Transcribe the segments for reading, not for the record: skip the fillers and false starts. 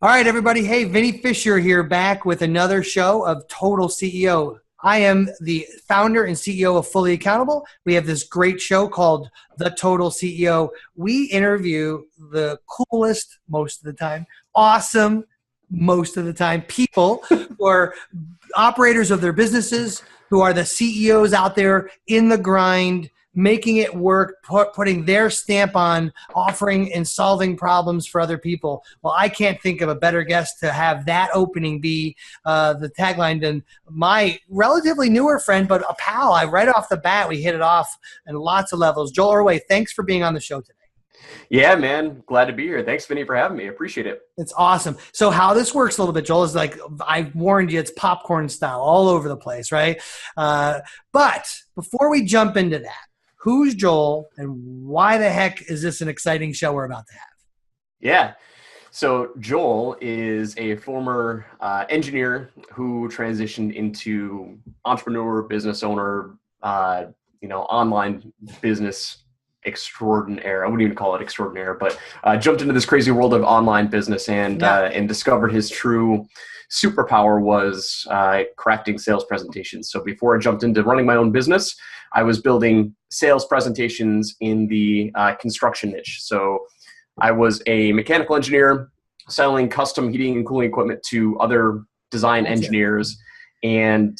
All right, everybody. Hey, Vinny Fisher here, back with another show of Total CEO. I am the founder and CEO of Fully Accountable. We have this great show called The Total CEO. We interview the coolest, most of the time, awesome, most of the time, people who are operators of their businesses, who are the CEOs out there in the grind, making it work, putting their stamp on offering and solving problems for other people. Well, I can't think of a better guest to have that opening be the tagline than my relatively newer friend, but a pal. Right off the bat, we hit it off in lots of levels. Joel Erway, thanks for being on the show today. Yeah, man. Glad to be here. Thanks, Vinny, for having me. I appreciate it. It's awesome. So how this works a little bit, Joel, is like I warned you, it's popcorn style all over the place, right? But before we jump into that, who's Joel, and why the heck is this an exciting show we're about to have? Yeah. So Joel is a former engineer who transitioned into entrepreneur, business owner, online business extraordinaire. I wouldn't even call it extraordinaire, but jumped into this crazy world of online business and discovered his true superpower was crafting sales presentations. So before I jumped into running my own business, I was building sales presentations in the construction niche. So I was a mechanical engineer selling custom heating and cooling equipment to other design engineers, and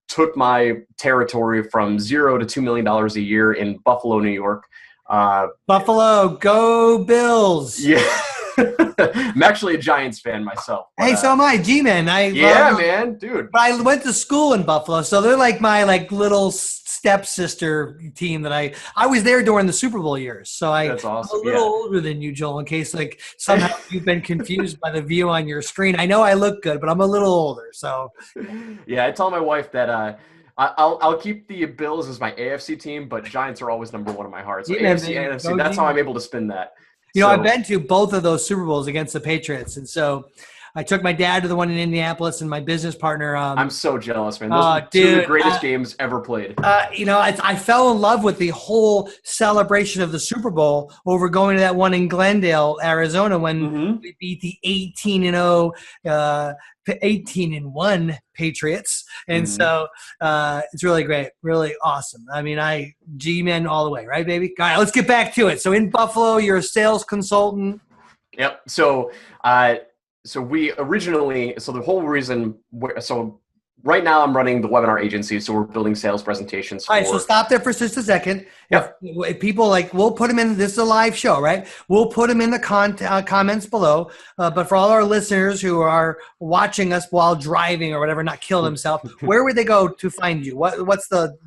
took my territory from $0 to $2 million a year in Buffalo, New York. Buffalo, go Bills! Yeah. I'm actually a Giants fan myself. Hey, so am I. G-Man. Man, dude. But I went to school in Buffalo, so they're like my little stepsister team that I was there during the Super Bowl years. So That's awesome. I'm a little older than you, Joel, in case somehow you've been confused by the view on your screen. I know I look good, but I'm a little older. So yeah, I tell my wife that I'll keep the Bills as my AFC team, but Giants are always number one in my heart. So AFC, NFC, that's how I'm able to spin that. I've been to both of those Super Bowls against the Patriots. And so I took my dad to the one in Indianapolis and my business partner. I'm so jealous, man. Those are two of the greatest games ever played. I fell in love with the whole celebration of the Super Bowl over going to that one in Glendale, Arizona, when we beat the 18-0, 18-1 Patriots. And so it's really great, really awesome. I mean, G-Men all the way, right, baby? All right, let's get back to it. So in Buffalo, you're a sales consultant. Yep. So we originally, the whole reason, right now I'm running the webinar agency, so we're building sales presentations. All right, so stop there for just a second. Yep. If people we'll put them in, this is a live show, right? We'll put them in the comments below. But for all our listeners who are watching us while driving or whatever, not kill themselves, where would they go to find you? What's the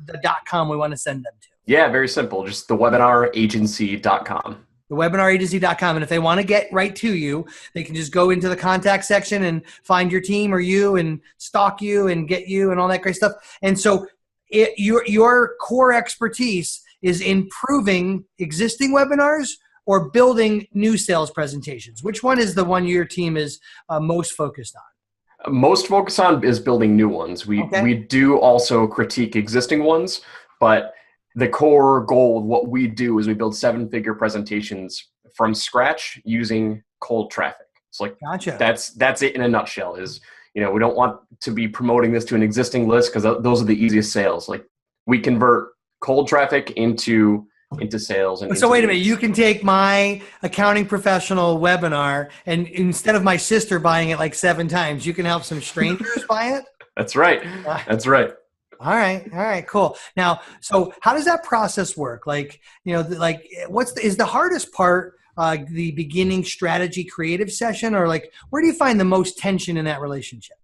.com we want to send them to? Yeah, very simple. Just the webinaragency.com. thewebinaragency.com. And if they want to get right to you, they can just go into the contact section and find your team or you and stalk you and get you and all that great stuff. And so your core expertise is improving existing webinars or building new sales presentations. Which one is the one your team is most focused on? Most focused on is building new ones. We do also critique existing ones, but the core goal of what we do is we build 7-figure presentations from scratch using cold traffic. It's gotcha. That's it in a nutshell. Is we don't want to be promoting this to an existing list because those are the easiest sales. We convert cold traffic into sales. And so wait a minute, you can take my accounting professional webinar and instead of my sister buying it 7 times, you can help some strangers buy it? That's right. That's right. All right, cool. Now, so how does that process work? Is the hardest part the beginning strategy creative session, or where do you find the most tension in that relationship?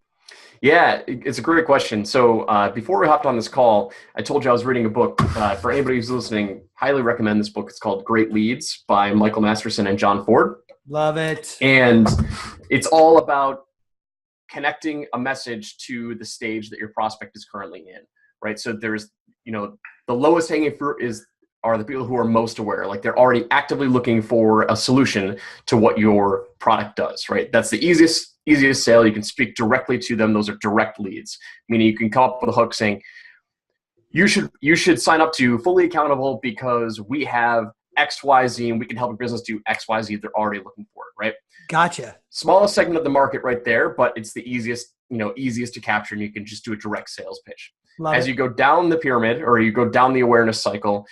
Yeah, it's a great question. So before we hopped on this call, I told you I was reading a book. For anybody who's listening, highly recommend this book. It's called Great Leads by Michael Masterson and John Ford. Love it. And it's all about connecting a message to the stage that your prospect is currently in, right? So there's, the lowest hanging fruit are the people who are most aware. They're already actively looking for a solution to what your product does, right? That's the easiest sale. You can speak directly to them. Those are direct leads, meaning you can come up with a hook saying, you should sign up to Fully Accountable because we have XYZ and we can help your business do XYZ if they're already looking for it, right? Gotcha. Smallest segment of the market right there, but it's the easiest to capture, and you can just do a direct sales pitch. As you go down the pyramid or you go down the awareness cycle,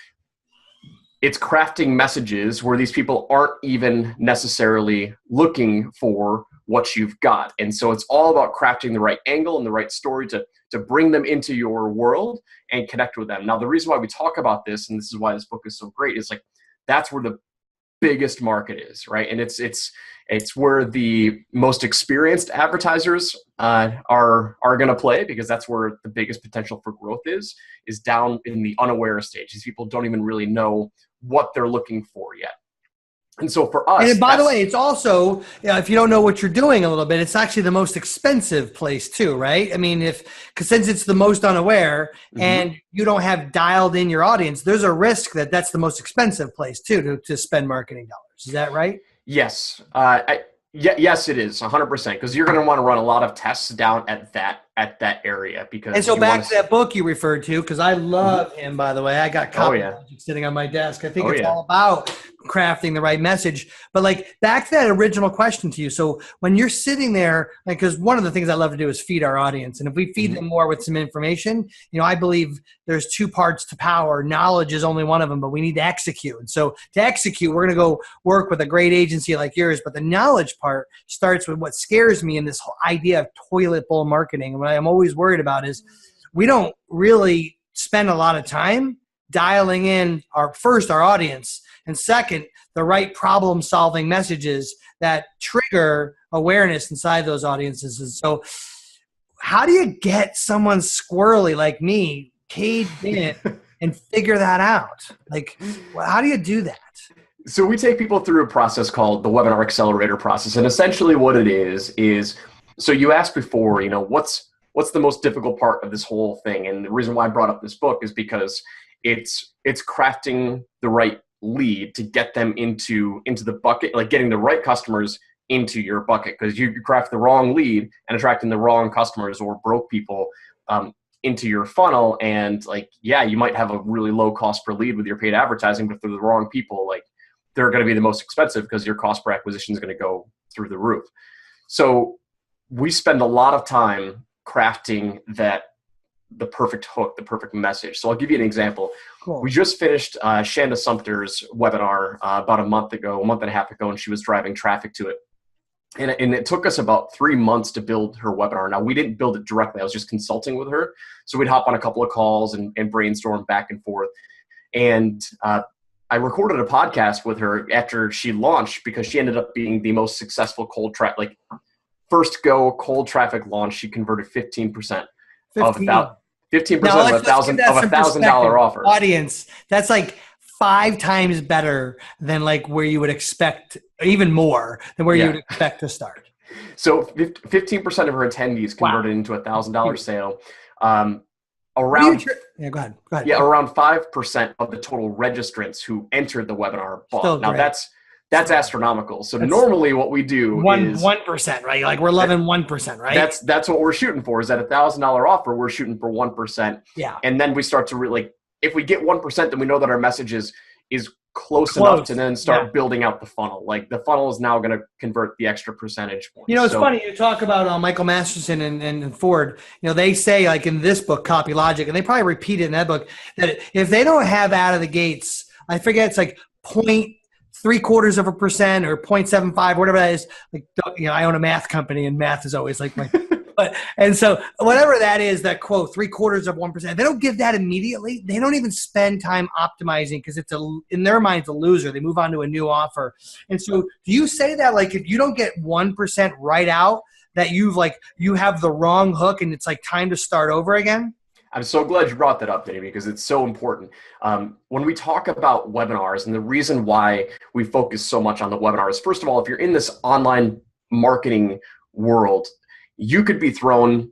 it's crafting messages where these people aren't even necessarily looking for what you've got. And so it's all about crafting the right angle and the right story to bring them into your world and connect with them. Now, the reason why we talk about this, and this is why this book is so great, is like that's where the biggest market is, right? And it's where the most experienced advertisers are going to play, because that's where the biggest potential for growth is down in the unaware stage. These people don't even really know what they're looking for yet. And so for us, and by the way, it's also, if you don't know what you're doing a little bit, it's actually the most expensive place too, right? I mean, because since it's the most unaware and you don't have dialed in your audience, there's a risk that that's the most expensive place too to spend marketing dollars. Is that right? Yes. Yes, it is 100%, because you're going to want to run a lot of tests down at that area. Because and so back to that book you referred to, because I love him, by the way. I got Copywriting sitting on my desk. I think it's all about crafting the right message. But like back to that original question to you. So when you're sitting there, like, because one of the things I love to do is feed our audience. And if we feed them more with some information, I believe there's two parts to power. Knowledge is only one of them, but we need to execute. And so to execute, we're going to go work with a great agency like yours. But the knowledge part starts with what scares me in this whole idea of toilet bowl marketing. And what I'm always worried about is we don't really spend a lot of time dialing in our audience, and second, the right problem solving messages that trigger awareness inside those audiences. And so how do you get someone squirrely like me caged in and figure that out? Like, how do you do that? So we take people through a process called the Webinar Accelerator process. And essentially what it is, so you asked before, what's the most difficult part of this whole thing? And the reason why I brought up this book is because it's crafting the right lead to get them into the bucket, like getting the right customers into your bucket, because you craft the wrong lead and attracting the wrong customers or broke people into your funnel. And you might have a really low cost per lead with your paid advertising, but if they're the wrong people, they're going to be the most expensive because your cost per acquisition is going to go through the roof. So we spend a lot of time crafting the perfect hook, the perfect message. So I'll give you an example. Cool. We just finished Shanda Sumter's webinar about a month and a half ago, and she was driving traffic to it. And it took us about 3 months to build her webinar. Now, we didn't build it directly. I was just consulting with her. So we'd hop on a couple of calls and brainstorm back and forth. And I recorded a podcast with her after she launched, because she ended up being the most successful first go cold traffic launch. She converted 15% of a $1,000 offer. Audience, that's like 5 times better than where you would expect, even more than where you would expect to start. So 15% of her attendees converted into a $1,000 sale. Around go ahead. Yeah, around 5% of the total registrants who entered the webinar bought. Now that's astronomical. So normally what we do is 1%, right? We're loving 1%, right? That's what we're shooting for. Is at $1,000 offer, we're shooting for 1%. Yeah. And then we start to really, if we get 1%, then we know that our message is close enough to then start building out the funnel. The funnel is now going to convert the extra percentage points. It's funny. You talk about Michael Masterson and Ford. they say in this book, Copy Logic, and they probably repeat it in that book, that if they don't have out of the gates, I forget, it's 0.75% or 0.75, whatever that is. I own a math company, and math is always my. And so whatever that is, that quote, 0.75%, they don't give that immediately. They don't even spend time optimizing, because it's in their minds a loser. They move on to a new offer. And so do you say that if you don't get 1% right out, that you have the wrong hook and it's time to start over again? I'm so glad you brought that up, Dave, because it's so important. When we talk about webinars, and the reason why we focus so much on the webinars, first of all, if you're in this online marketing world, you could be thrown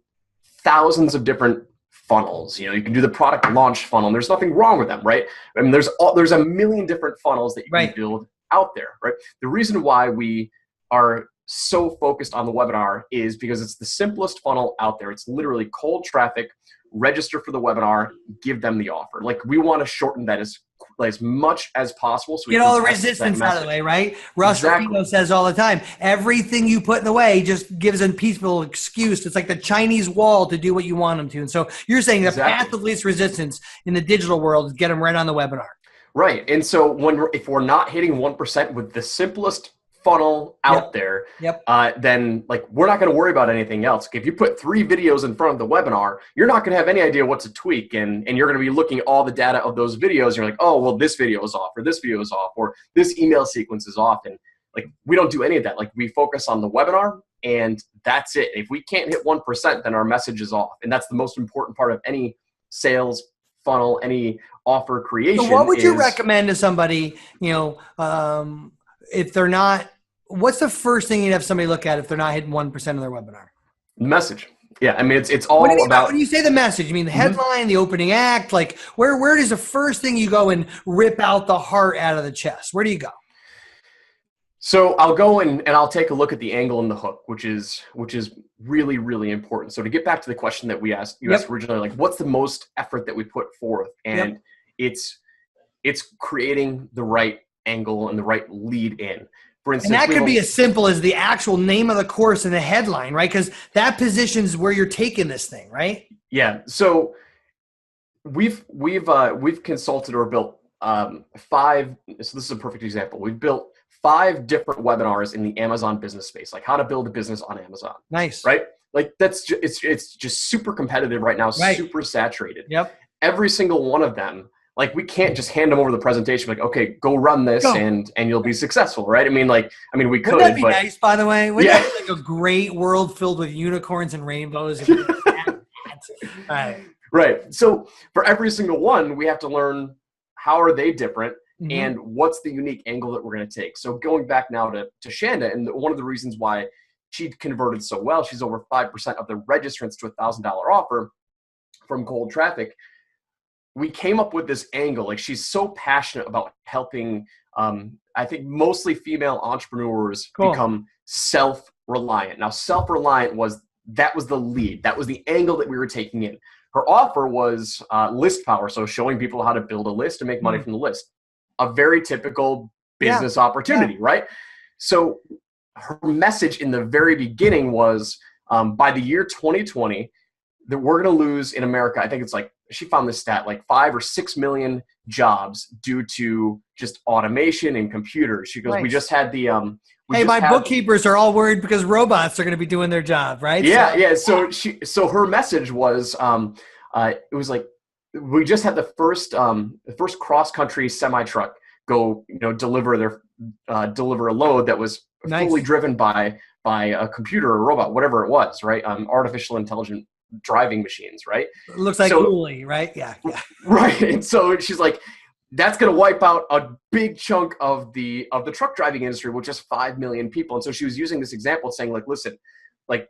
thousands of different funnels. You can do the product launch funnel, and there's nothing wrong with them, right? I mean, there's a million different funnels that you can build out there, right? The reason why we are so focused on the webinar is because it's the simplest funnel out there. It's literally cold traffic, register for the webinar, give them the offer. We want to shorten that as as much as possible. So we get can all the test that resistance out of the message. way, right? Russ Exactly. Rufino says all the time, everything you put in the way just gives a peaceful excuse. It's like the Chinese wall to do what you want them to. And so you're saying the Exactly. path of least resistance in the digital world is get them right on the webinar. Right. And so if we're not hitting 1% with the simplest funnel out there, then like we're not going to worry about anything else. If you put 3 videos in front of the webinar, you're not going to have any idea what to tweak, and you're going to be looking at all the data of those videos. You're like, oh, well, this video is off, or this video is off, or this email sequence is off. And like, we don't do any of that. Like, we focus on the webinar, and that's it. If we can't hit 1%, then our message is off. And that's the most important part of any sales funnel, any offer creation. So what would you recommend to somebody, if they're not, what's the first thing you'd have somebody look at if they're not hitting 1% of their webinar? Message. Yeah, I mean, it's all about. When you say the message, you mean the headline, the opening act? Like, where does the first thing you go and rip out the heart out of the chest? Where do you go? So I'll go and I'll take a look at the angle and the hook, which is really, really important. So to get back to the question that you asked originally, like, what's the most effort that we put forth? And it's creating the right angle and the right lead in. For instance, and that could be as simple as the actual name of the course and the headline, right? Because that positions where you're taking this thing, right? Yeah. So we've consulted or built 5. So this is a perfect example. We've built 5 different webinars in the Amazon business space, like how to build a business on Amazon. Nice. Right? Like it's just super competitive right now, right. Super saturated. Yep. Every single one of them, like, we can't just hand them over the presentation, like, okay, go run this and you'll be successsul, right? I mean, we could. Wouldn't that be nice, by the way? Wouldn't that be like a great world filled with unicorns and rainbows? Right. So for every single one, we have to learn how are they different and what's the unique angle that we're going to take. So going back now to Shanda, and one of the reasons why she converted so well, she's over 5% of the registrants to $1,000 offer from cold traffic. We came up with this angle. Like, she's so passionate about helping, I think, mostly female entrepreneurs become self-reliant. Now, self-reliant was the lead. That was the angle that we were taking in. Her offer was list power, so showing people how to build a list and make money from the list. A very typical business opportunity, right? So her message in the very beginning was, by the year 2020, that we're going to lose in America, I think it's like, she found this stat, like 5 or 6 million jobs due to just automation and computers. She goes, we just had the my bookkeepers are all worried because robots are going to be doing their job, right? Yeah. So her message was, it was like, we just had the first cross-country semi-truck go, deliver a load that was fully driven by a computer or a robot, whatever it was, right? Artificial intelligent driving machines, right? It looks like Julie, right? Yeah. Right. And so she's like, that's going to wipe out a big chunk of the truck driving industry, which is 5 million people. And so she was using this example saying, like, listen, like,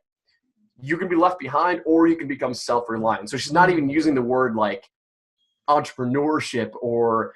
you can be left behind or you can become self-reliant. So she's not even using the word like entrepreneurship or,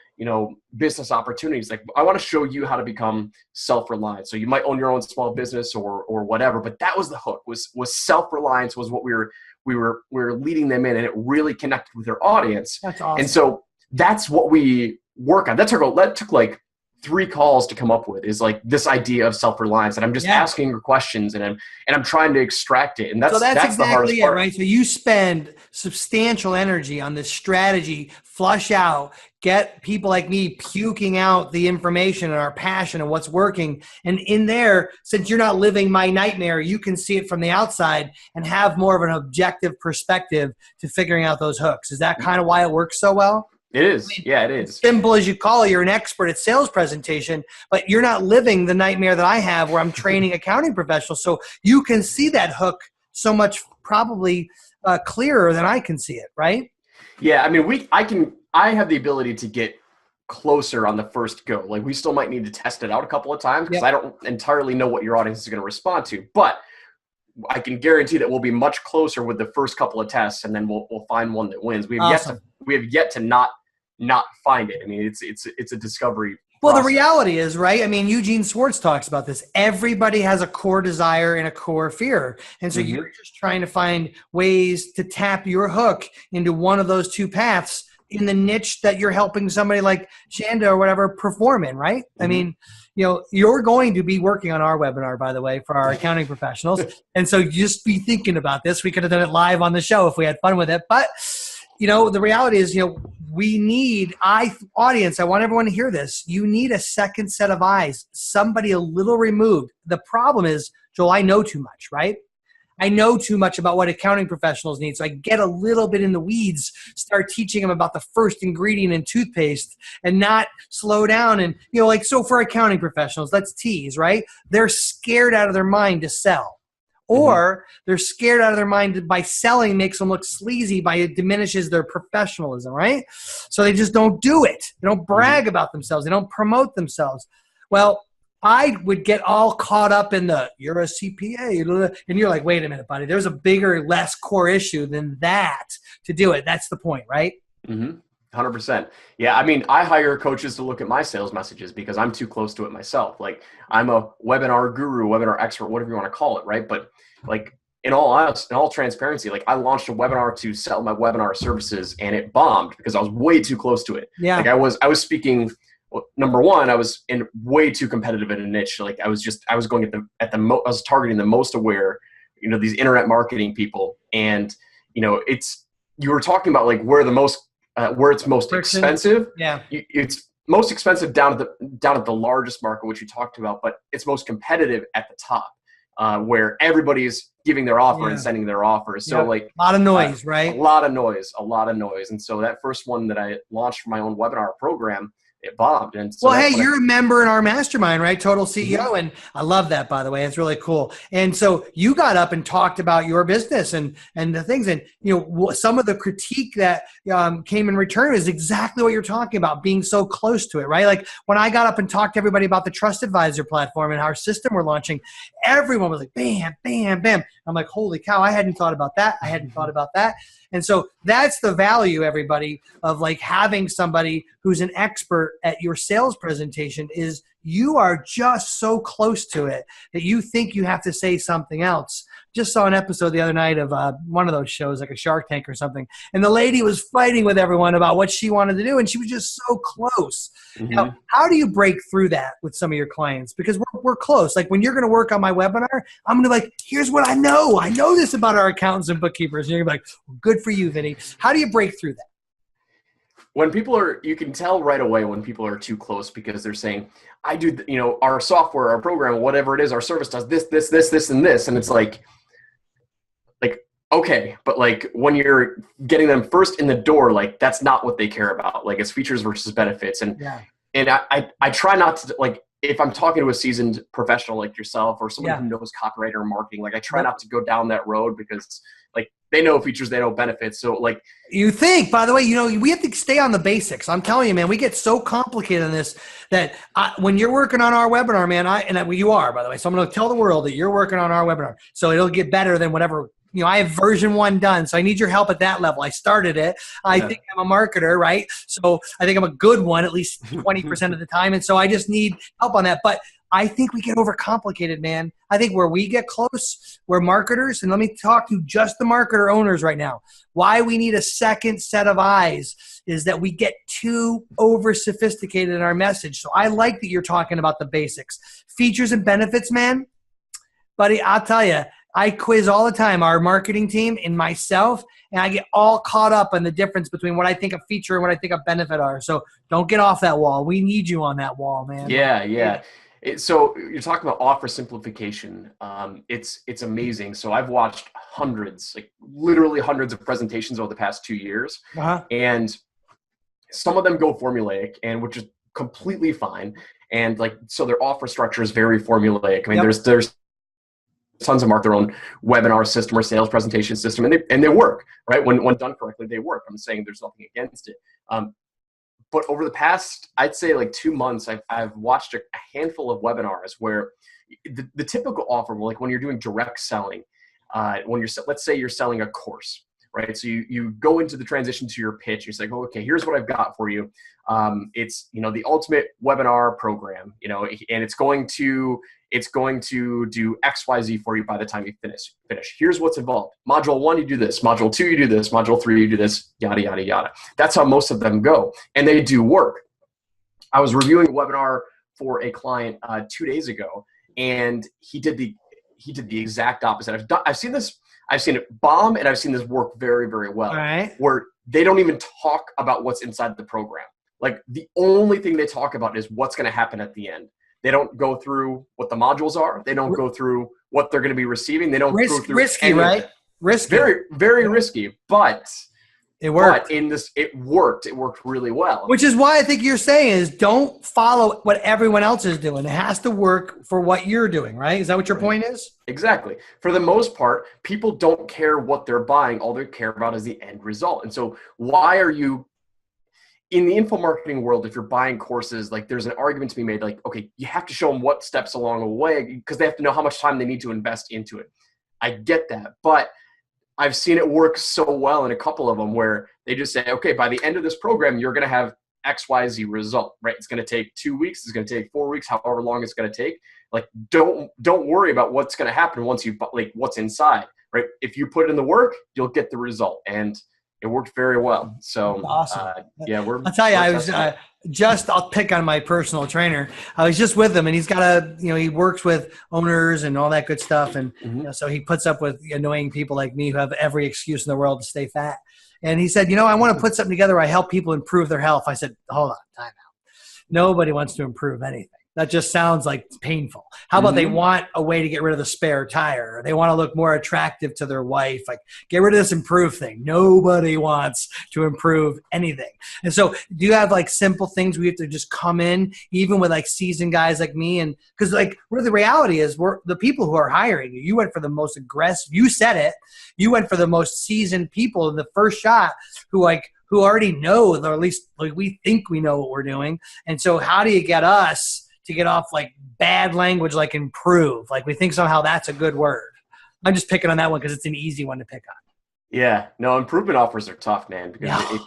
business opportunities. Like, I want to show you how to become self-reliant. So you might own your own small business or whatever, but that was the hook, was self-reliance was what we were leading them in, and it really connected with their audience. That's awesome. And so that's what we work on. That took like 3 calls to come up with, is like this idea of self-reliance. And I'm just asking her questions and I'm trying to extract it. And that's exactly the hardest part. Right? So you spend substantial energy on this strategy, flush out, get people like me puking out the information and our passion and what's working. And in there, since you're not living my nightmare, you can see it from the outside and have more of an objective perspective to figuring out those hooks. Is that kind of why it works so well? It is. Yeah, it is. Simple as you call it. You're an expert at sales presentation, but you're not living the nightmare that I have where I'm training accounting professionals. So you can see that hook so much probably clearer than I can see it, right? Yeah, I mean, I have the ability to get closer on the first go. Like, we still might need to test it out a couple of times because I don't entirely know what your audience is going to respond to, but I can guarantee that we'll be much closer with the first couple of tests, and then we'll find one that wins. We have yet to not find it. I mean, it's a discovery Well, process. The reality is, right? I mean, Eugene Schwartz talks about this. Everybody has a core desire and a core fear. And so you're just trying to find ways to tap your hook into one of those 2 paths in the niche that you're helping somebody like Shanda or whatever perform in, right? Mm-hmm. I mean, you're going to be working on our webinar, by the way, for our accounting professionals. And so just be thinking about this. We could have done it live on the show if we had fun with it. But, the reality is, we need, audience, I want everyone to hear this. You need a second set of eyes, somebody a little removed. The problem is, Joel, I know too much, right? I know too much about what accounting professionals need. So I get a little bit in the weeds, start teaching them about the first ingredient in toothpaste and not slow down. And, so for accounting professionals, let's tease, right? They're scared out of their mind to sell. Or they're scared out of their mind by selling makes them look sleazy by it diminishes their professionalism, right? So they just don't do it. They don't brag about themselves. They don't promote themselves. Well, I would get all caught up in you're a CPA. And you're like, wait a minute, buddy. There's a bigger, less core issue than that to do it. That's the point, right? 100%. Yeah. I mean, I hire coaches to look at my sales messages because I'm too close to it myself. Like I'm a webinar guru, webinar expert, whatever you want to call it. Right. But like in all transparency, like I launched a webinar to sell my webinar services and it bombed because I was way too close to it. Yeah. Like I was speaking. Well, number one, I was in way too competitive in a niche. Like I was targeting the most aware, these internet marketing people. And, you were talking about like where it's most expensive. Yeah. It's most expensive down at the largest market, which you talked about, but it's most competitive at the top, where everybody's giving their offer and sending their offers. So like a lot of noise, right? A lot of noise. And so that first one that I launched for my own webinar program, it bombed. And so well, hey, you're a member in our mastermind, right? Total CEO. And I love that, by the way. It's really cool. And so you got up and talked about your business and the things. And, some of the critique that came in return is exactly what you're talking about, being so close to it, right? Like when I got up and talked to everybody about the Trust Advisor platform and our system we're launching, everyone was like, bam, bam, bam. I'm like, holy cow, I hadn't thought about that. I hadn't thought about that. And so that's the value, everybody, of like having somebody who's an expert at your sales presentation is you are just so close to it that you think you have to say something else. Just saw an episode the other night of one of those shows, like a Shark Tank or something. And the lady was fighting with everyone about what she wanted to do. And she was just so close. Now, how do you break through that with some of your clients? Because we're close. Like when you're going to work on my webinar, I'm going to be like, here's what I know. I know this about our accountants and bookkeepers. And you're going to be like, well, good for you, Vinny. How do you break through that? When you can tell right away when people are too close because they're saying, I do, our software, our program, whatever it is, our service does this, this, this, this, and this. And it's like, okay, but like when you're getting them first in the door, like that's not what they care about. Like it's features versus benefits. And I try not to, like, if I'm talking to a seasoned professional like yourself or someone who knows copyright or marketing, like I try not to go down that road because like they know features, they know benefits. So like you think, by the way, we have to stay on the basics. I'm telling you, man, we get so complicated in this that when you're working on our webinar, man, you are, by the way. So I'm going to tell the world that you're working on our webinar. So it'll get better than whatever. I have version 1 done, so I need your help at that level. I started it. I think I'm a marketer, right? So I think I'm a good one at least 20% of the time. And so I just need help on that. But I think we get overcomplicated, man. I think where we get close, we're marketers. And let me talk to just the marketer owners right now. Why we need a second set of eyes is that we get too over sophisticated in our message. So I like that you're talking about the basics. Features and benefits, man. Buddy, I'll tell you, I quiz all the time, our marketing team and myself, and I get all caught up on the difference between what I think a feature and what I think a benefit are. So don't get off that wall. We need you on that wall, man. Yeah. So you're talking about offer simplification. It's amazing. So I've watched literally hundreds of presentations over the past 2 years. And some of them go formulaic, and which is completely fine. And so their offer structure is very formulaic. I mean, there's tons of their own webinar system or sales presentation system, and they work, right? When done correctly, they work. I'm saying there's nothing against it. But over the past, I'd say 2 months, I've watched a handful of webinars where the typical offer, like when you're doing direct selling, let's say you're selling a course, right? So you go into the transition to your pitch. You say, oh, okay, here's what I've got for you. It's, the ultimate webinar program, and it's going to It's going to do XYZ for you by the time you finish. Here's what's involved. Module 1, you do this. Module 2, you do this. Module 3, you do this, yada, yada, yada. That's how most of them go. And they do work. I was reviewing a webinar for a client 2 days ago, and he did the exact opposite. I've seen it bomb, and I've seen this work very, very well. All right. Where they don't even talk about what's inside the program. Like, the only thing they talk about is what's going to happen at the end. They don't go through what the modules are. They don't go through what they're going to be receiving. They don't go through risky, right? Risky. Very, very risky, but it worked. But it worked. It worked really well. Which is why I think you're saying is don't follow what everyone else is doing. It has to work for what you're doing, right? Is that what your point is? Exactly. For the most part, people don't care what they're buying. All they care about is the end result. And so why are you in the info marketing world, if you're buying courses, like there's an argument to be made, like, okay, you have to show them what steps along the way because they have to know how much time they need to invest into it. I get that, but I've seen it work so well in a couple of them where they just say, okay, by the end of this program, you're going to have XYZ result, right? It's going to take 2 weeks. It's going to take 4 weeks, however long it's going to take. Like, don't worry about what's going to happen once you, like, what's inside, right? If you put in the work, you'll get the result. And it worked very well. So awesome. Yeah, I'll tell you, I was I'll pick on my personal trainer. I was just with him, and he's got he works with owners and all that good stuff. And so he puts up with annoying people like me who have every excuse in the world to stay fat. And he said, I want to put something together where I help people improve their health. I said, hold on, time out. Nobody wants to improve anything. That just sounds like painful. How about they want a way to get rid of the spare tire? Or they want to look more attractive to their wife. Like, get rid of this improve thing. Nobody wants to improve anything. And so do you have like simple things we have to just come in, even with like seasoned guys like me? And because like the reality is we're the people who are hiring you. You went for the most aggressive. You said it. You went for the most seasoned people in the first shot who already know, or at least like we think we know what we're doing. And so how do you get us to get off like bad language like improve? Like we think somehow that's a good word. I'm just picking on that one because it's an easy one to pick on. Yeah, no, improvement offers are tough, man, because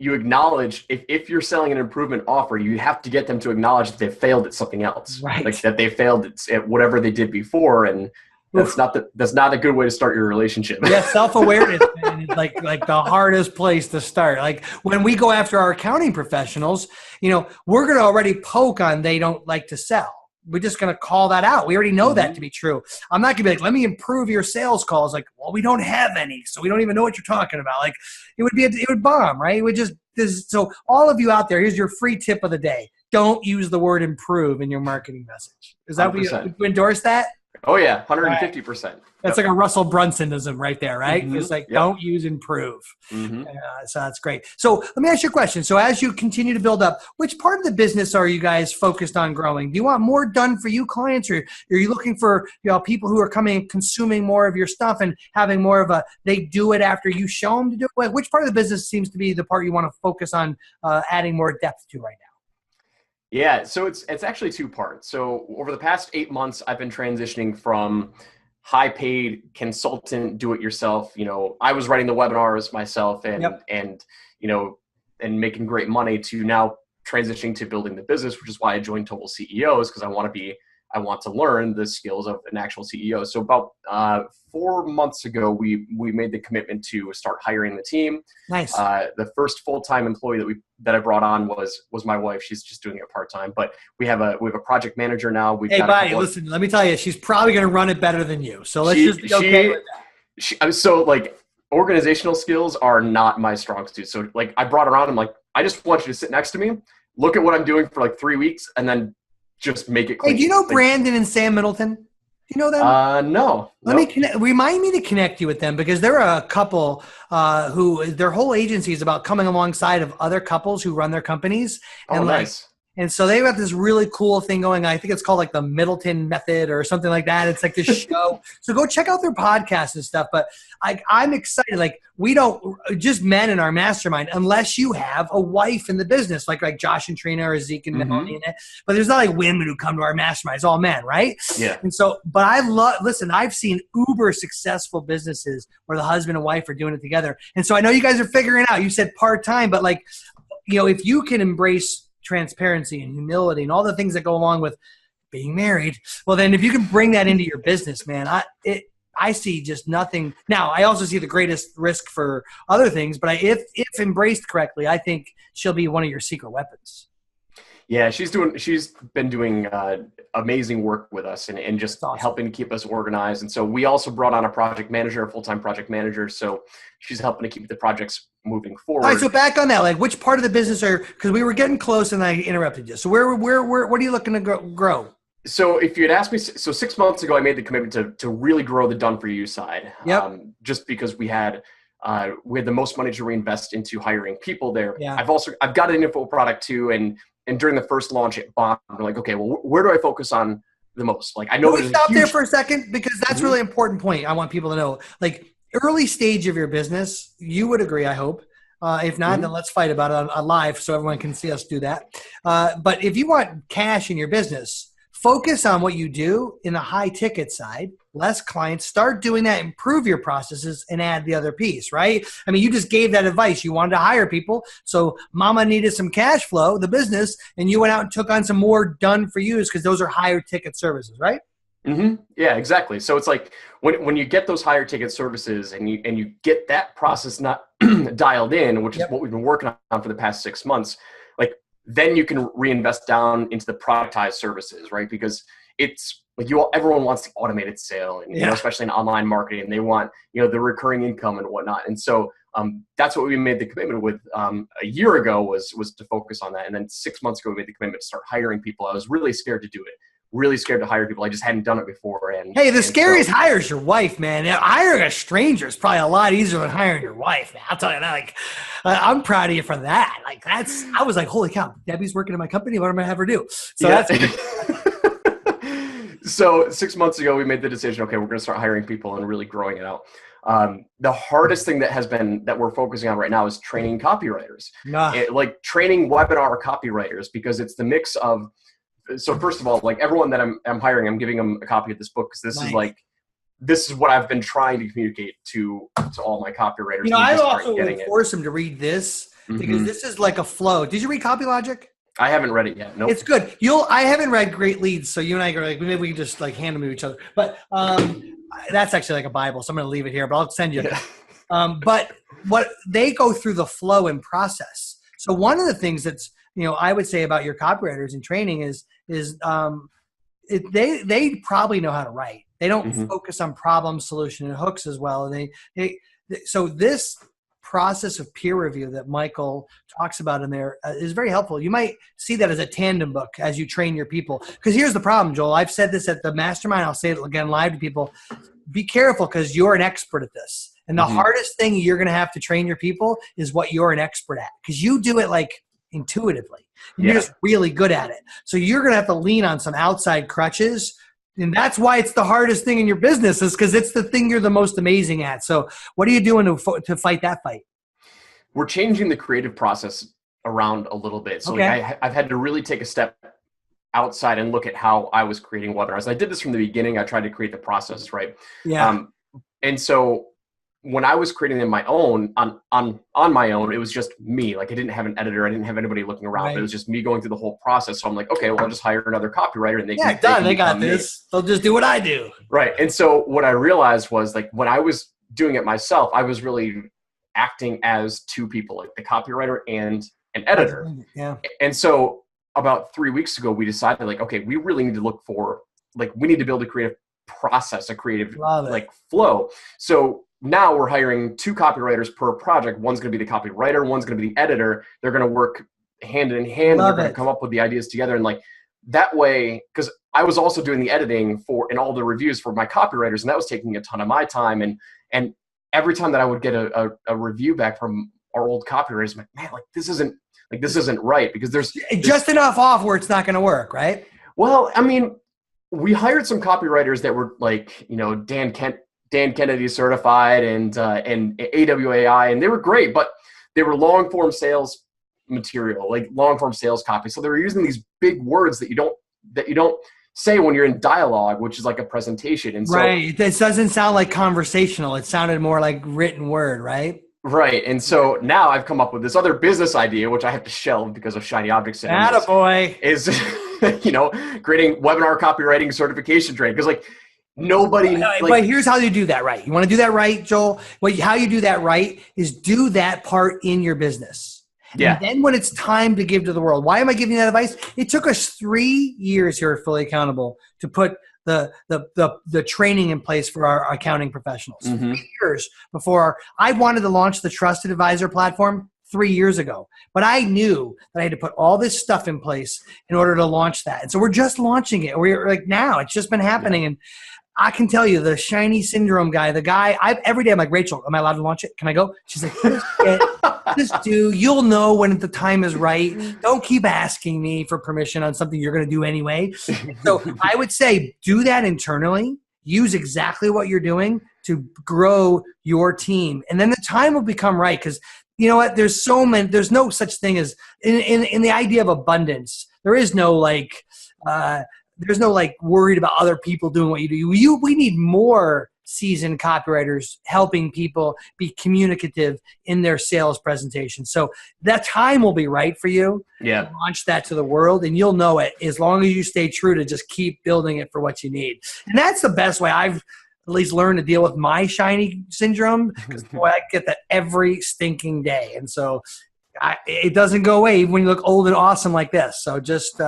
you acknowledge if you're selling an improvement offer, you have to get them to acknowledge that they failed at something else, right? Like that they failed at whatever they did before, and that's not a good way to start your relationship. Yeah, self-awareness, man, is like the hardest place to start. Like when we go after our accounting professionals, we're going to already poke on they don't like to sell. We're just going to call that out. We already know that to be true. I'm not going to be like, let me improve your sales calls. Like, well, we don't have any, so we don't even know what you're talking about. Like, it would bomb, right? It would just so all of you out there, here's your free tip of the day: don't use the word improve in your marketing message. Is that 100%. What you endorse that? Oh yeah, 150%. That's like a Russell Brunsonism right there, right? It's like, don't use improve. So that's great. So let me ask you a question. So as you continue to build up, which part of the business are you guys focused on growing? Do you want more done for you clients, or are you looking for people who are coming and consuming more of your stuff and having more of they do it after you show them to do it? Which part of the business seems to be the part you want to focus on adding more depth to right now? Yeah, so it's actually two parts. So over the past 8 months, I've been transitioning from high-paid consultant, do-it-yourself. I was writing the webinars myself and making great money, to now transitioning to building the business, which is why I joined Total CEOs, because I want to learn the skills of an actual CEO. So about 4 months ago, we made the commitment to start hiring the team. Nice. The first full-time employee that I brought on was my wife. She's just doing it part-time, but we have a project manager now. Hey, buddy, listen, let me tell you, she's probably going to run it better than you. So let's just be okay with that. So like organizational skills are not my strong suit. So like I brought her on. I'm like, I just want you to sit next to me, look at what I'm doing for like 3 weeks, and then just make it clean. Hey, do you know Brandon and Sam Middleton? Do you know them? No. Remind me to connect you with them, because they're a couple who their whole agency is about coming alongside of other couples who run their companies. And nice. And so they've got this really cool thing going. I think it's called like the Middleton Method or something like that. It's like this show. So go check out their podcast and stuff. But I'm excited. Like, we don't just men in our mastermind unless you have a wife in the business, like Josh and Trina or Zeke and Melanie in it. But there's not like women who come to our mastermind. It's all men, right? Yeah. And so, but I've seen uber successful businesses where the husband and wife are doing it together. And so I know you guys are figuring it out. You said part-time, but if you can embrace transparency and humility and all the things that go along with being married. Well, then if you can bring that into your business, man, I see just nothing. Now, I also see the greatest risk for other things, but if embraced correctly, I think she'll be one of your secret weapons. Yeah, she's been doing amazing work with us and just Awesome. helping to keep us organized. And so we also brought on a project manager, a full-time project manager. So she's helping to keep the projects moving forward. All right, so back on that, like which part of the business because we were getting close and I interrupted you. So where what are you looking to grow? So if you had asked me, so 6 months ago, I made the commitment to really grow the done for you side. Yep. Just because we had the most money to reinvest into hiring people there. Yeah. I've got an info product too. And during the first launch it bombed. I'm like, okay, well, where do I focus on the most? Like, I know. Can we stop there for a second? Because that's really important point. I want people to know, like early stage of your business, you would agree, I hope. If not, then let's fight about it on live so everyone can see us do that. But if you want cash in your business, focus on what you do in the high ticket side, less clients, start doing that, improve your processes and add the other piece, right? I mean, you just gave that advice. You wanted to hire people. So mama needed some cash flow, the business, and you went out and took on some more done for yous because those are higher ticket services, right? Mm-hmm. Yeah, exactly. So it's like when you get those higher ticket services and you get that process not dialed in, which is what we've been working on for the past 6 months, like then you can reinvest down into the productized services, right? Because it's like everyone wants the automated sale, and you know, especially in online marketing, they want the recurring income and whatnot. And so that's what we made the commitment with a year ago was to focus on that. And then 6 months ago, we made the commitment to start hiring people. I was really scared to do it. Really scared to hire people. I just hadn't done it before. And hey, the scariest hire is your wife, man. Hiring a stranger is probably a lot easier than hiring your wife, man. I'll tell you that. Like, I'm proud of you for that. Like, I was like, holy cow, Debbie's working in my company. What am I gonna have her do? So that's. So 6 months ago, we made the decision. Okay, we're going to start hiring people and really growing it out. The hardest thing that we're focusing on right now is training copywriters, like training webinar copywriters, because it's the mix of. So first of all, like everyone that I'm hiring, I'm giving them a copy of this book because this is what I've been trying to communicate to all my copywriters. I also would force them to read this because this is like a flow. Did you read CopyLogic? I haven't read it yet. Nope. It's good. I haven't read Great Leads, so you and I are like, maybe we can just like hand them to each other. But that's actually like a Bible, so I'm going to leave it here. But I'll send you. But what they go through the flow and process. So one of the things that's I would say about your copywriters in training is they probably know how to write. They don't focus on problem, solution, and hooks as well. And so this process of peer review that Michael talks about in there is very helpful. You might see that as a tandem book as you train your people. Because here's the problem, Joel. I've said this at the mastermind. I'll say it again live to people. Be careful because you're an expert at this. And the hardest thing you're going to have to train your people is what you're an expert at. Because you do it like intuitively. You're just really good at it. So you're going to have to lean on some outside crutches. And that's why it's the hardest thing in your business is because it's the thing you're the most amazing at. So what are you doing to fight that fight? We're changing the creative process around a little bit. So I've had to really take a step outside and look at how I was creating webinars. I did this from the beginning. I tried to create the process, right? Yeah. And so when I was creating them on my own, it was just me. Like I didn't have an editor. I didn't have anybody looking around. Right. It was just me going through the whole process. So I'm like, okay, well, I'll just hire another copywriter and they got this. They'll just do what I do. Right. And so what I realized was like when I was doing it myself, I was really acting as two people, like the copywriter and an editor. Yeah. And so about 3 weeks ago, we decided like, okay, we really need to look for, like, we need to build a creative process, a creative like flow. So now we're hiring 2 copywriters per project. One's going to be the copywriter. One's going to be the editor. They're going to work hand in hand. They're going to come up with the ideas together. And like that way, because I was also doing the editing and all the reviews for my copywriters, and that was taking a ton of my time. And every time that I would get a review back from our old copywriters, I'm like, man, this isn't right, because there's just enough off where it's not going to work, right? Well, I mean, we hired some copywriters that were like, Dan Kennedy certified and AWAI, and they were great, but they were long form sales material, like long form sales copy. So they were using these big words that you don't say when you're in dialogue, which is like a presentation. And so, right. This doesn't sound like conversational. It sounded more like written word, right? Right. And so now I've come up with this other business idea, which I have to shelve because of shiny object syndrome. Attaboy. creating webinar copywriting certification training. Because like nobody, but here's how you do that right. You want to do that right, Joel? How you do that right is do that part in your business. Yeah. And then when it's time to give to the world, why am I giving that advice? It took us 3 years here at Fully Accountable to put the training in place for our accounting professionals. 3 years before I wanted to launch the Trusted Advisor platform 3 years ago. But I knew that I had to put all this stuff in place in order to launch that. And so we're just launching it. We're like now, it's just been happening. Yeah. And I can tell you the shiny syndrome guy, every day I'm like, Rachel, am I allowed to launch it? Can I go? She's like, just do. You'll know when the time is right. Don't keep asking me for permission on something you're going to do anyway. So I would say do that internally. Use exactly what you're doing to grow your team. And then the time will become right. Because you know what? There's no such thing as in the idea of abundance. There is no there's no worried about other people doing what you do. We need more seasoned copywriters helping people be communicative in their sales presentation. So that time will be right for you. Yeah. To launch that to the world, and you'll know it as long as you stay true to just keep building it for what you need. And that's the best way I've at least learned to deal with my shiny syndrome, because boy, I get that every stinking day. And so it doesn't go away even when you look old and awesome like this. So just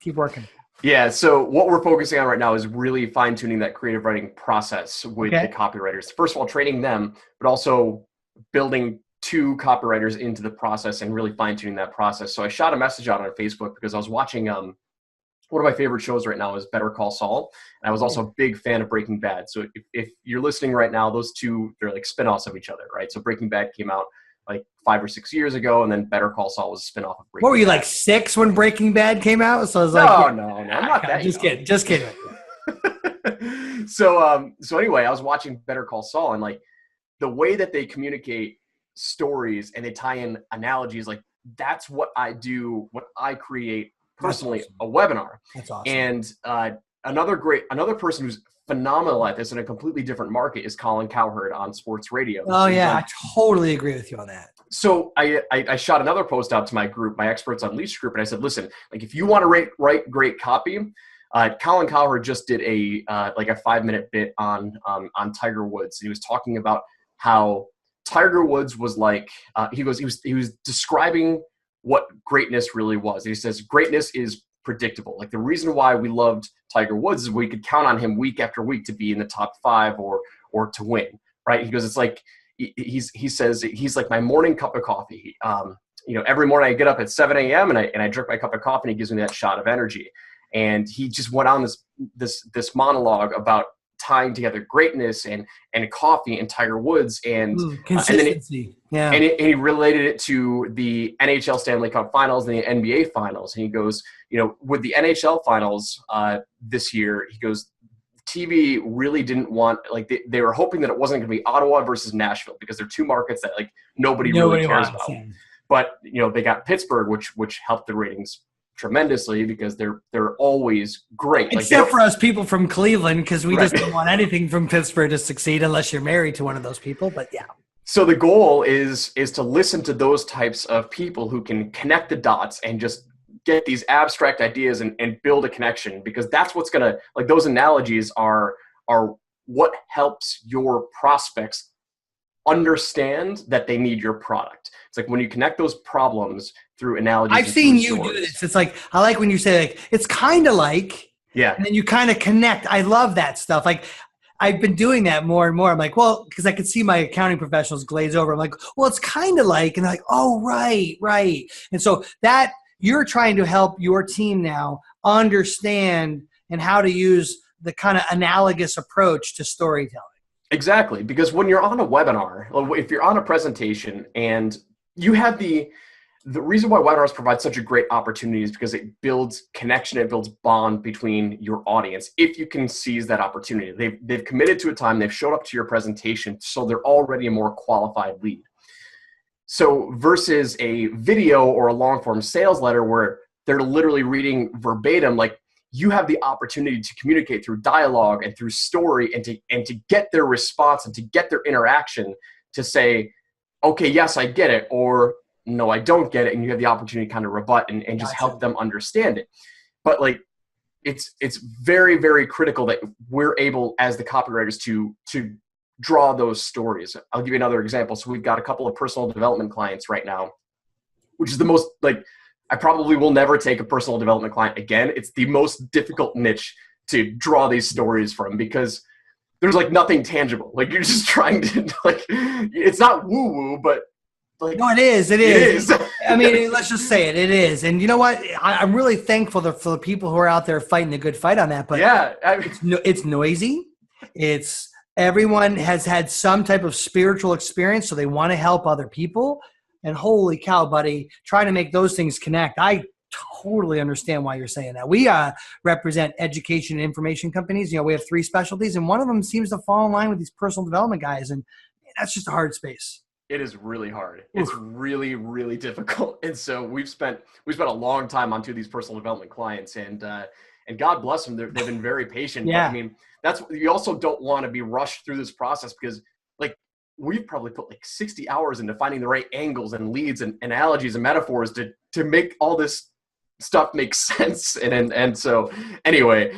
keep working. Yeah, so what we're focusing on right now is really fine-tuning that creative writing process with the copywriters. First of all, training them, but also building 2 copywriters into the process and really fine-tuning that process. So I shot a message out on Facebook because I was watching one of my favorite shows right now is Better Call Saul. And I was also a big fan of Breaking Bad. So if you're listening right now, those two, they're like spinoffs of each other, right? So Breaking Bad came out like 5 or 6 years ago, and then Better Call Saul was a spinoff of Breaking Bad. What were you, like 6 when Breaking Bad came out? So I was no, I'm not that. Just kidding. So anyway, I was watching Better Call Saul, and like the way that they communicate stories and they tie in analogies, like that's what I do, what I create personally, a webinar. That's awesome. And another person who's phenomenal at this in a completely different market is Colin Cowherd on sports radio. Oh yeah, I totally agree with you on that. So I shot another post out to my group, my Experts Unleashed group, and I said, listen, like if you want to write great copy, Colin Cowherd just did a 5-minute bit on Tiger Woods. And he was talking about how Tiger Woods was like, he was describing what greatness really was. And he says, greatness is predictable. Like the reason why we loved Tiger Woods is we could count on him week after week to be in the top 5 or to win, right? He goes, it's like, he says he's like my morning cup of coffee. Every morning I get up at 7 a.m. and I drink my cup of coffee and he gives me that shot of energy. And he just went on this monologue about tying together greatness and coffee and Tiger Woods and consistency. And he related it to the NHL Stanley Cup Finals and the NBA Finals. And he goes, with the NHL Finals this year, he goes, TV really didn't want, like they were hoping that it wasn't going to be Ottawa versus Nashville because they're 2 markets that like nobody really cares about. But they got Pittsburgh, which helped the ratings tremendously because they're always great. Except for us people from Cleveland, because we just don't want anything from Pittsburgh to succeed unless you're married to one of those people. But yeah. So the goal is to listen to those types of people who can connect the dots and just get these abstract ideas and build a connection, because that's what's going to, like, those analogies are what helps your prospects understand that they need your product. It's like when you connect those problems through analogies. I've seen you do this. It's like, I like when you say like, it's kind of like, and then you kind of connect. I love that stuff. Like I've been doing that more and more. I'm like, well, because I could see my accounting professionals glaze over. I'm like, well, it's kind of like, and they're like, oh, right. And so that you're trying to help your team now understand and how to use the kind of analogous approach to storytelling. Exactly. Because when you're on a webinar, if you're on a presentation and you have the reason why webinars provide such a great opportunity is because it builds connection, it builds bond between your audience. If you can seize that opportunity, they've committed to a time, they've showed up to your presentation, so they're already a more qualified lead. So versus a video or a long form sales letter where they're literally reading verbatim, like you have the opportunity to communicate through dialogue and through story and to get their response and to get their interaction to say, okay, yes, I get it, or no, I don't get it. And you have the opportunity to kind of rebut and just help them understand it. but like, it's very, very critical that we're able as the copywriters to draw those stories. I'll give you another example. So we've got a couple of personal development clients right now, which is the most, like, I probably will never take a personal development client again. It's the most difficult niche to draw these stories from, because there's like nothing tangible. Like, you're just trying to, like, it's not woo woo, but like, no, it is. It is. I mean, let's just say it. It is. And you know what? I'm really thankful for the people who are out there fighting the good fight on that. But yeah, it's noisy. Everyone has had some type of spiritual experience, so they want to help other people. And holy cow, buddy, trying to make those things connect. I totally understand why you're saying that. We represent education and information companies. You know, we have 3 specialties, and one of them seems to fall in line with these personal development guys. And that's just a hard space. It is really hard. It's really, really difficult. And so we spent a long time on 2 of these personal development clients, and God bless them. They've been very patient. Yeah. But, I mean, you also don't want to be rushed through this process, because like, we've probably put like 60 hours into finding the right angles and leads and analogies and metaphors to make all this stuff make sense. And so anyway,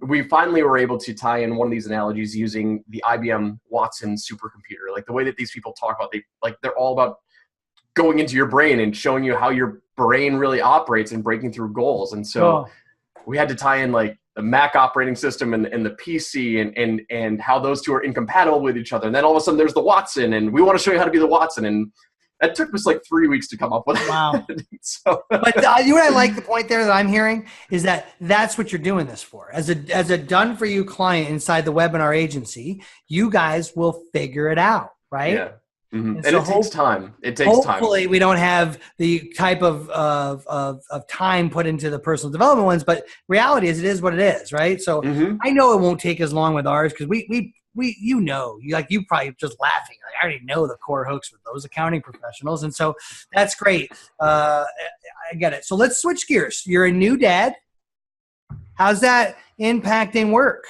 we finally were able to tie in one of these analogies using the IBM Watson supercomputer. Like, the way that these people talk about, they're all about going into your brain and showing you how your brain really operates and breaking through goals. And so we had to tie in like the Mac operating system and the PC and how those 2 are incompatible with each other. And then all of a sudden there's the Watson, and we want to show you how to be the Watson. And that took us like 3 weeks to come up with. Wow. So, but you know what I like the point there that I'm hearing is that's what you're doing this for. As a done for you client inside the webinar agency, you guys will figure it out, right? Yeah. Mm-hmm. And so it takes time. It takes time. Hopefully we don't have the type of time put into the personal development ones, but reality is it is what it is, right? So I know it won't take as long with ours, because we you probably just laughing. Like, I already know the core hooks with those accounting professionals. And so that's great. I get it. So let's switch gears. You're a new dad. How's that impacting work?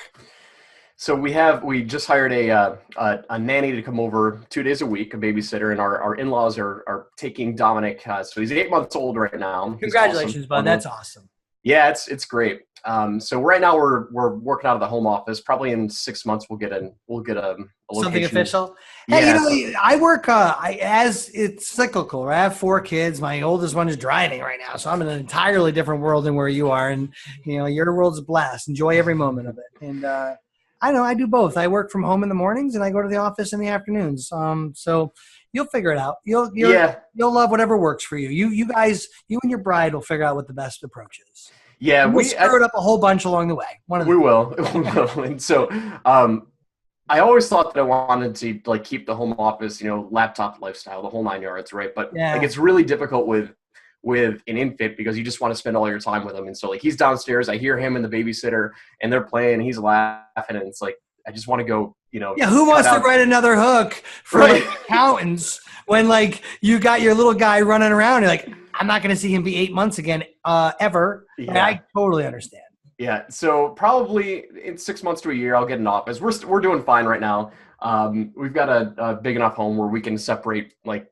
So we just hired a nanny to come over 2 days a week, a babysitter, and our in-laws are taking Dominic. So he's 8 months old right now. Congratulations, bud. That's awesome. Yeah, it's great. So right now we're working out of the home office. Probably in 6 months we'll get a location. Something official. Hey, yeah, I work as it's cyclical. Right? I have 4 kids. My oldest one is driving right now, so I'm in an entirely different world than where you are. And your world's a blast. Enjoy every moment of it. And I know I do both. I work from home in the mornings and I go to the office in the afternoons. So you'll figure it out. You'll love whatever works for you. You guys, you and your bride will figure out what the best approach is. Yeah, we'll screw it up a whole bunch along the way. We will. And so I always thought that I wanted to like keep the home office, laptop lifestyle, the whole 9 yards, right? But like, it's really difficult with an infant, because you just want to spend all your time with him. And so like, he's downstairs, I hear him and the babysitter and they're playing, and he's laughing, and it's like, I just want to go, Yeah, who wants to write another hook for like accountants when like you got your little guy running around? You're like, I'm not going to see him be 8 months again, ever. Yeah. I totally understand. Yeah. So probably in 6 months to a year, I'll get an office. We're doing fine right now. We've got a big enough home where we can separate, like,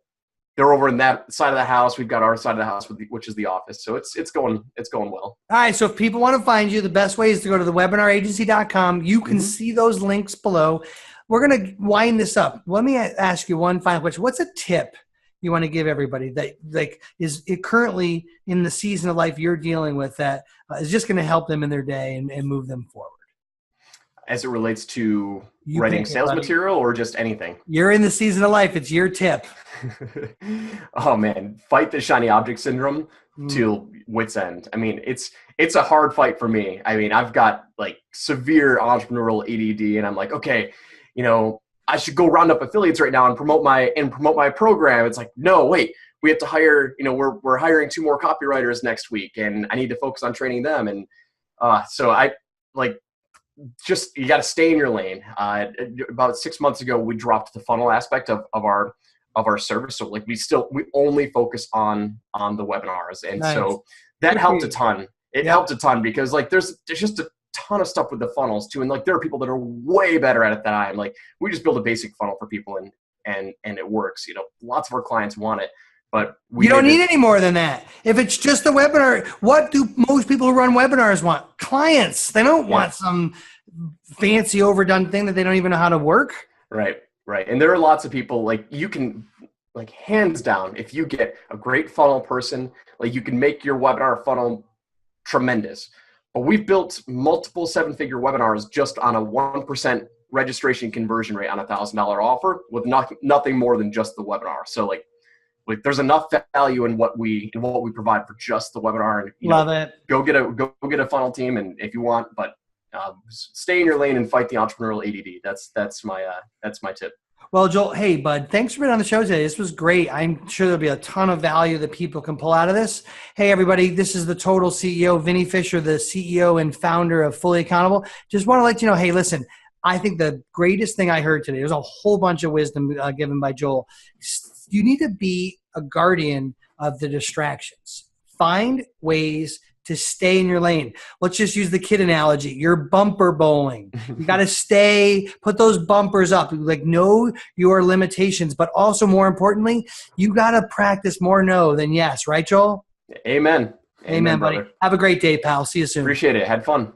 they're over in that side of the house. We've got our side of the house, which is the office. So it's going well. All right. So if people want to find you, the best way is to go to thewebinaragency.com. You can see those links below. We're going to wind this up. Let me ask you one final question. What's a tip you want to give everybody that like is it currently in the season of life you're dealing with that is just going to help them in their day and move them forward? As it relates to writing sales material or just anything? You're in the season of life. It's your tip. Oh man, fight the shiny object syndrome till wit's end. I mean, it's a hard fight for me. I mean, I've got like severe entrepreneurial ADD, and I'm like, okay, I should go round up affiliates right now and promote my program. It's like, no, wait, we have to hire, we're hiring 2 more copywriters next week, and I need to focus on training them. And so I like, just, you got to stay in your lane. About 6 months ago, we dropped the funnel aspect of our service. So like we only focus on the webinars. And nice. So that helped a ton. It helped a ton because like there's just a ton of stuff with the funnels too. And like there are people that are way better at it than I am. Like we just build a basic funnel for people and it works. Lots of our clients want it. but we you don't need any more than that. If it's just a webinar, what do most people who run webinars want? Clients. They don't want some fancy overdone thing that they don't even know how to work. Right. And there are lots of people, like, you can, like, hands down, if you get a great funnel person, like, you can make your webinar funnel tremendous. But we've built multiple 7-figure webinars just on a 1% registration conversion rate on a $1,000 offer with nothing more than just the webinar. So like there's enough value in what we provide for just the webinar. And Love it. Go get a funnel team, and if you want, but stay in your lane and fight the entrepreneurial ADD. That's my tip. Well, Joel, hey, bud, thanks for being on the show today. This was great. I'm sure there'll be a ton of value that people can pull out of this. Hey, everybody, this is the Total CEO, Vinny Fisher, the CEO and founder of Fully Accountable. Just want to let you know, hey, listen, I think the greatest thing I heard today, there's a whole bunch of wisdom given by Joel. You need to be a guardian of the distractions. Find ways to stay in your lane. Let's just use the kid analogy. You're bumper bowling. You got to put those bumpers up. Like, know your limitations, but also more importantly, you got to practice more no than yes. Right, Joel? Amen. Amen, buddy. Brother. Have a great day, pal. See you soon. Appreciate it. Had fun.